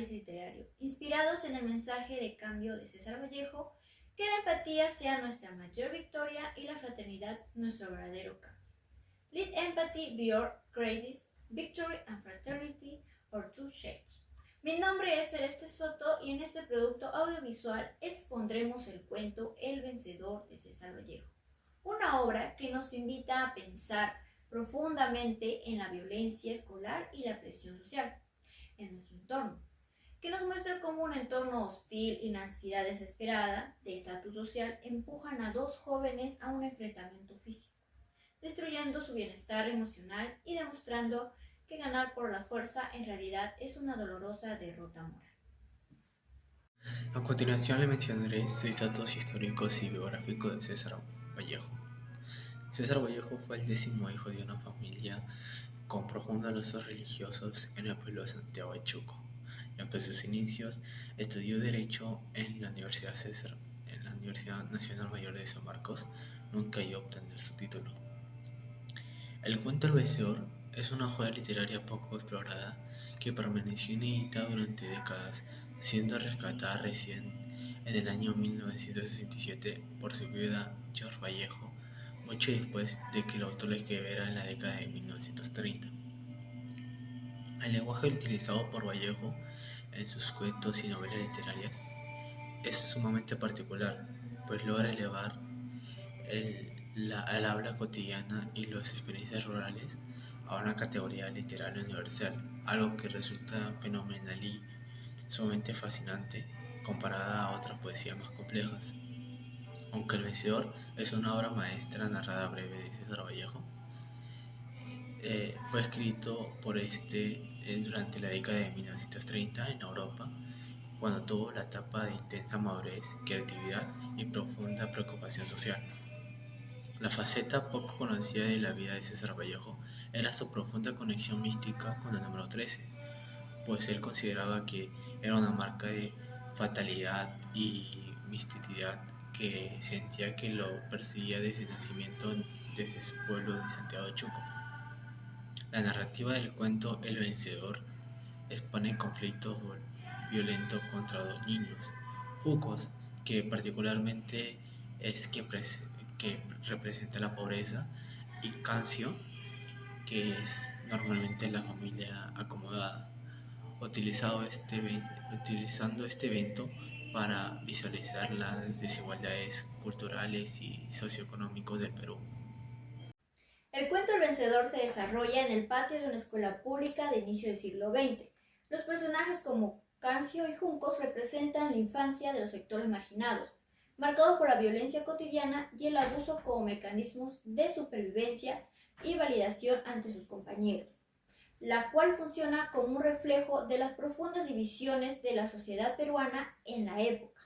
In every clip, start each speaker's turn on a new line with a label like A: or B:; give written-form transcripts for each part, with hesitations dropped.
A: análisis literario, inspirados en el mensaje de cambio de César Vallejo, que la empatía sea nuestra mayor victoria y la fraternidad nuestro verdadero cambio. Let empathy be your greatest victory and fraternity or true change. Mi nombre es Celeste Soto y en este producto audiovisual expondremos el cuento El vencedor de César Vallejo, una obra que nos invita a pensar profundamente en la violencia escolar y la presión social en nuestro entorno, que nos muestra cómo un entorno hostil y una ansiedad desesperada de estatus social empujan a dos jóvenes a un enfrentamiento físico, destruyendo su bienestar emocional y demostrando que ganar por la fuerza en realidad es una dolorosa derrota moral.
B: A continuación le mencionaré 6 datos históricos y biográficos de César Vallejo. César Vallejo fue el 10º hijo de una familia con profundos lazos religiosos en el pueblo de Santiago de Chuco, y aunque en sus inicios estudió Derecho en la Universidad Nacional Mayor de San Marcos, nunca llegó a obtener su título. El cuento El vencedor es una joya literaria poco explorada que permaneció inédita durante décadas, siendo rescatada recién en el año 1967 por su viuda George Vallejo, mucho después de que el autor la escribiera en la década de 1930. El lenguaje utilizado por Vallejo en sus cuentos y novelas literarias es sumamente particular, pues logra elevar el habla cotidiana y las experiencias rurales a una categoría literaria universal, algo que resulta fenomenal y sumamente fascinante comparada a otras poesías más complejas. Aunque El vencedor es una obra maestra narrada breve de César Vallejo, fue escrito por durante la década de 1930 en Europa, cuando tuvo la etapa de intensa madurez, creatividad y profunda preocupación social. La faceta poco conocida de la vida de César Vallejo era su profunda conexión mística con el número 13, pues él consideraba que era una marca de fatalidad y misticidad que sentía que lo perseguía desde el nacimiento desde su pueblo de Santiago de Chuco. La narrativa del cuento El vencedor expone conflictos violentos contra dos niños, Jucos, que particularmente es que representa la pobreza, y Cancio, que es normalmente la familia acomodada, utilizando este evento para visualizar las desigualdades culturales y socioeconómicas del Perú.
A: El cuento El vencedor se desarrolla en el patio de una escuela pública de inicio del siglo XX. Los personajes como Cancio y Juncos representan la infancia de los sectores marginados, marcados por la violencia cotidiana y el abuso como mecanismos de supervivencia y validación ante sus compañeros, la cual funciona como un reflejo de las profundas divisiones de la sociedad peruana en la época.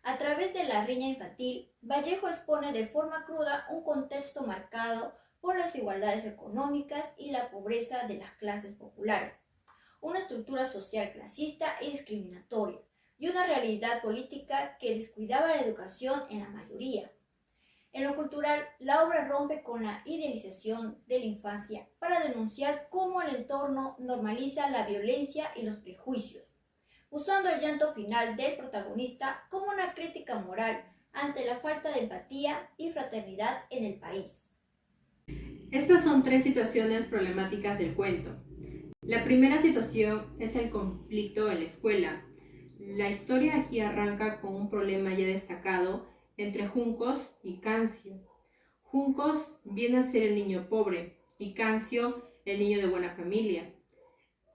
A: A través de la riña infantil, Vallejo expone de forma cruda un contexto marcado por las desigualdades económicas y la pobreza de las clases populares, una estructura social clasista y discriminatoria, y una realidad política que descuidaba la educación en la mayoría. En lo cultural, la obra rompe con la idealización de la infancia para denunciar cómo el entorno normaliza la violencia y los prejuicios, usando el llanto final del protagonista como una crítica moral ante la falta de empatía y fraternidad en el país.
C: Estas son 3 situaciones problemáticas del cuento. La primera situación es el conflicto en la escuela. La historia aquí arranca con un problema ya destacado entre Juncos y Cancio. Juncos viene a ser el niño pobre y Cancio el niño de buena familia.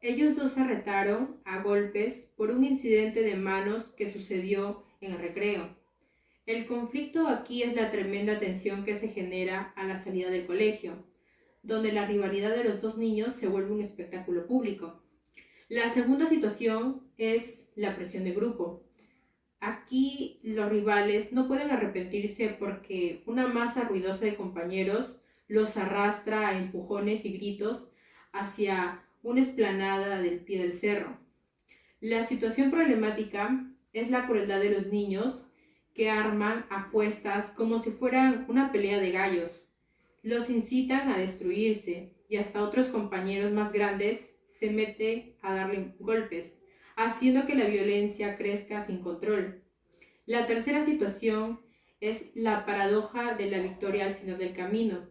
C: Ellos dos se retaron a golpes por un incidente de manos que sucedió en el recreo. El conflicto aquí es la tremenda tensión que se genera a la salida del colegio, donde la rivalidad de los dos niños se vuelve un espectáculo público. La segunda situación es la presión de grupo. Aquí los rivales no pueden arrepentirse porque una masa ruidosa de compañeros los arrastra a empujones y gritos hacia una explanada del pie del cerro. La situación problemática es la crueldad de los niños que arman apuestas como si fueran una pelea de gallos. Los incitan a destruirse y hasta otros compañeros más grandes se meten a darle golpes, haciendo que la violencia crezca sin control. La tercera situación es la paradoja de la victoria al final del camino.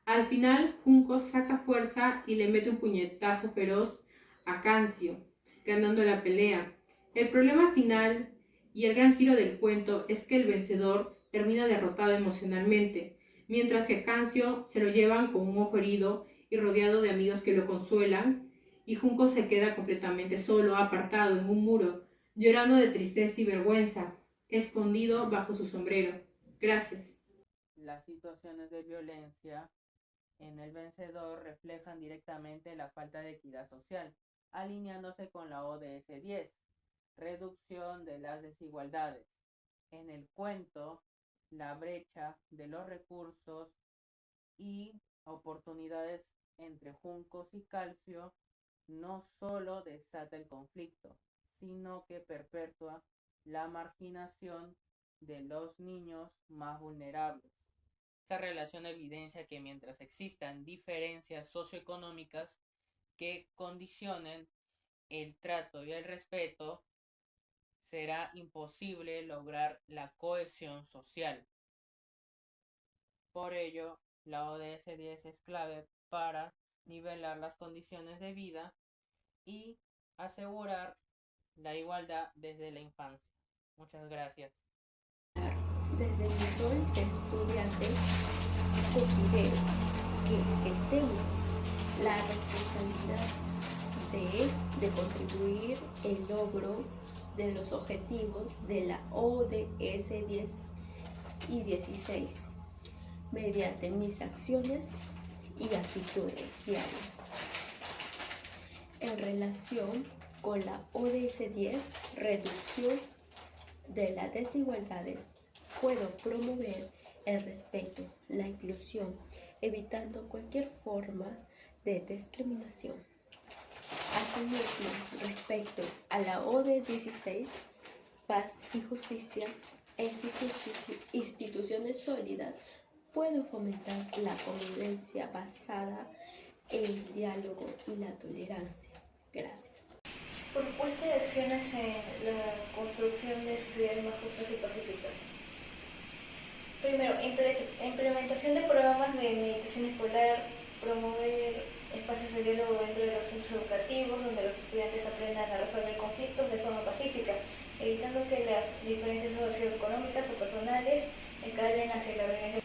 C: Al final, Junco saca fuerza y le mete un puñetazo feroz a Cancio, ganando la pelea. El problema final y el gran giro del cuento es que el vencedor termina derrotado emocionalmente, mientras que Cancio se lo llevan con un ojo herido y rodeado de amigos que lo consuelan, y Junco se queda completamente solo, apartado en un muro, llorando de tristeza y vergüenza, escondido bajo su sombrero. Gracias.
D: Las situaciones de violencia en el vencedor reflejan directamente la falta de equidad social, alineándose con la ODS 10, reducción de las desigualdades. En el cuento, la brecha de los recursos y oportunidades entre Juncos y Calcio no solo desata el conflicto, sino que perpetúa la marginación de los niños más vulnerables. Esta relación evidencia que mientras existan diferencias socioeconómicas que condicionen el trato y el respeto, será imposible lograr la cohesión social. Por ello, la ODS 10 es clave para nivelar las condiciones de vida y asegurar la igualdad desde la infancia. Muchas gracias.
E: Desde mi rol de estudiante, considero que tengo la responsabilidad de contribuir el logro de los objetivos de la ODS 10 y 16 mediante mis acciones y actitudes diarias. En relación con la ODS 10, reducción de las desigualdades, puedo promover el respeto, la inclusión, evitando cualquier forma de discriminación. Asimismo, respecto a la ODS 16, paz y justicia e instituciones sólidas, puedo fomentar la convivencia basada en el diálogo y la tolerancia. Gracias.
A: Propuesta de acciones en la construcción de sociedades más justas y pacíficas. Primero, implementación de programas de meditación escolar, promover espacios de diálogo dentro de los centros educativos donde los estudiantes aprendan a resolver conflictos de forma pacífica, evitando que las diferencias socioeconómicas o personales escalen hacia la violencia.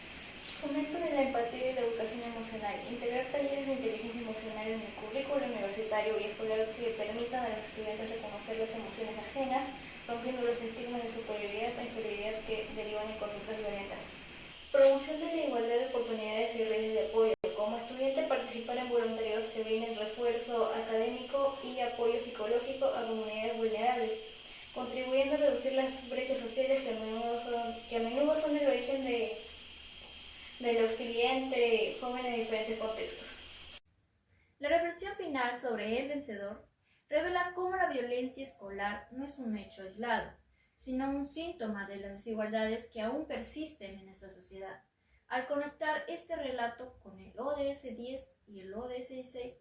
A: Fomento de la empatía y la educación emocional. Integrar talleres de inteligencia emocional en el currículo universitario y escolar que permitan a los estudiantes reconocer las emociones ajenas, rompiendo los estigmas de superioridad e inferioridad que derivan en conductas violentas. Promoción de la igualdad de oportunidades y redes de apoyo. Como estudiante, participar en voluntariados que brinden refuerzo académico y apoyo psicológico a comunidades vulnerables, contribuyendo a reducir las brechas sociales que a menudo son el origen de la hostilidad entre jóvenes de diferentes contextos. La reflexión final sobre el vencedor revela cómo la violencia escolar no es un hecho aislado, sino un síntoma de las desigualdades que aún persisten en nuestra sociedad. Al conectar este relato con el ODS 10 y el ODS 16,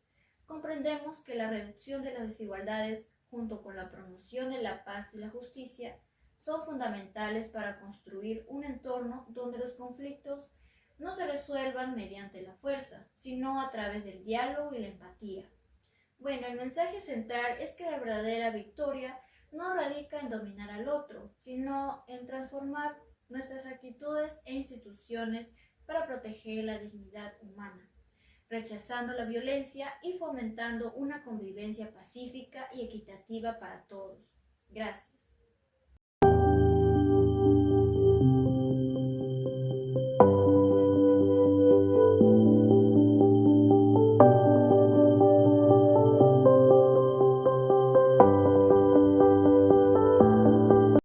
A: comprendemos que la reducción de las desigualdades, junto con la promoción de la paz y la justicia, son fundamentales para construir un entorno donde los conflictos no se resuelvan mediante la fuerza, sino a través del diálogo y la empatía. Bueno, el mensaje central es que la verdadera victoria no radica en dominar al otro, sino en transformar nuestras actitudes e instituciones para proteger la dignidad humana, rechazando la violencia y fomentando una convivencia pacífica y equitativa para todos. Gracias.